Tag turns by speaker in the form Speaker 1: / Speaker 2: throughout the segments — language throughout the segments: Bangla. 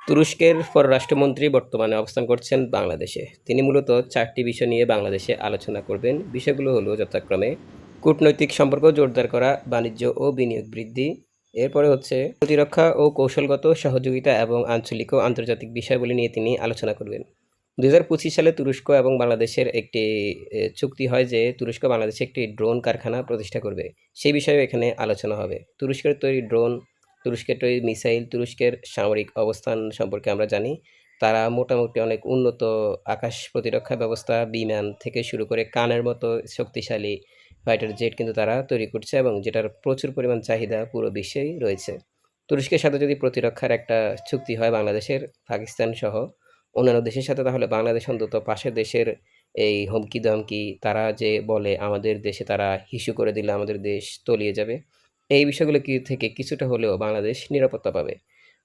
Speaker 1: তুরস্কের পররাষ্ট্রমন্ত্রী বর্তমানে অবস্থান করছেন বাংলাদেশে। তিনি মূলত ৪টি বিষয় নিয়ে বাংলাদেশে আলোচনা করবেন। বিষয়গুলো হলো যথাক্রমে কূটনৈতিক সম্পর্ক জোরদার করা, বাণিজ্য ও বিনিয়োগ বৃদ্ধি। এরপরে হচ্ছে প্রতিরক্ষা ও কৌশলগত সহযোগিতা এবং আঞ্চলিক ও আন্তর্জাতিক বিষয়গুলি নিয়ে তিনি আলোচনা করবেন। ২০২৫ সালে তুরস্ক এবং বাংলাদেশের একটি চুক্তি হয় যে তুরস্ক বাংলাদেশে একটি ড্রোন কারখানা প্রতিষ্ঠা করবে। সেই বিষয়েও এখানে আলোচনা হবে। তুরস্কের তৈরি ড্রোন, তুরস্কের তৈরি মিসাইল, তুরস্কের সামরিক অবস্থান সম্পর্কে আমরা জানি। তারা মোটামুটি অনেক উন্নত আকাশ প্রতিরক্ষা ব্যবস্থা, বিমান থেকে শুরু করে কানের মতো শক্তিশালী ফাইটার জেট কিন্তু তারা তৈরি করছে এবং যেটার প্রচুর পরিমাণ চাহিদা পুরো বিশ্বেই রয়েছে। তুরস্কের সাথে যদি প্রতিরক্ষার একটা চুক্তি হয় বাংলাদেশের, পাকিস্তান সহ অন্যান্য দেশের সাথে, তাহলে বাংলাদেশ অন্তত পাশের দেশের এই হুমকি-ধমকি তারা যে বলে আমাদের দেশে তারা হিসু করে দিলে আমাদের দেশ তলিয়ে যাবে। এই বিষয়গুলো থেকে কিছুটা হলেও বাংলাদেশ নিরাপত্তা পাবে।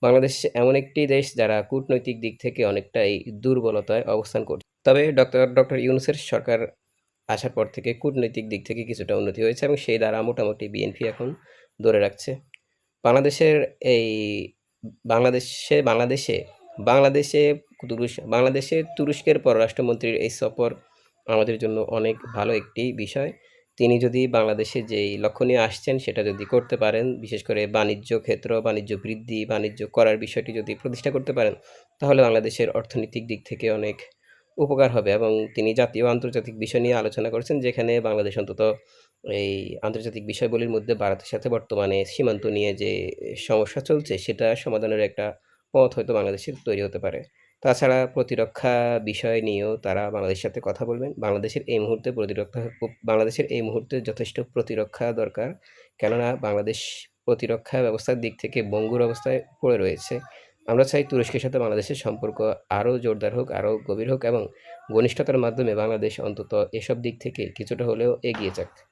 Speaker 1: বাংলাদেশ এমন একটি দেশ যারা কূটনৈতিক দিক থেকে অনেকটাই দুর্বলতায় অবস্থান করছে। তবে ডক্টর ইউনূসের সরকার আসার পর থেকে কূটনৈতিক দিক থেকে কিছুটা উন্নতি হয়েছে এবং সেই দ্বারা মোটামুটি বিএনপি এখন ধরে রাখছে। বাংলাদেশের এই বাংলাদেশে বাংলাদেশে বাংলাদেশে বাংলাদেশে তুরস্কের পররাষ্ট্রমন্ত্রীর এই সফর আমাদের জন্য অনেক ভালো একটি বিষয়। তিনি যদি বাংলাদেশে যেই লক্ষ্য নিয়ে আসছেন সেটা যদি করতে পারেন, বিশেষ করে বাণিজ্য ক্ষেত্র, বাণিজ্য বৃদ্ধি, বাণিজ্য করার বিষয়টি যদি প্রতিষ্ঠা করতে পারেন, তাহলে বাংলাদেশের অর্থনৈতিক দিক থেকে অনেক উপকার হবে এবং তিনি জাতীয় ও আন্তর্জাতিক বিষয় নিয়ে আলোচনা করেছেন, যেখানে বাংলাদেশ অন্তত এই আন্তর্জাতিক বিষয়গুলির মধ্যে ভারতের সাথে বর্তমানে সীমান্ত নিয়ে যে সমস্যা চলছে, সেটা সমাধানের একটা পথ হয়তো বাংলাদেশের তৈরি হতে পারে। তাছাড়া প্রতিরক্ষা বিষয় নিয়েও তারা বাংলাদেশের সাথে কথা বলবেন। বাংলাদেশের এই মুহূর্তে যথেষ্ট প্রতিরক্ষা দরকার। কেননা বাংলাদেশ প্রতিরক্ষা ব্যবস্থার দিক থেকে ভঙ্গুর অবস্থায় পড়ে রয়েছে। আমরা চাই তুরস্কের সাথে বাংলাদেশের সম্পর্ক আরও জোরদার হোক, আরও গভীর হোক এবং ঘনিষ্ঠতার মাধ্যমে বাংলাদেশ অন্তত এসব দিক থেকে কিছুটা হলেও এগিয়ে যাক।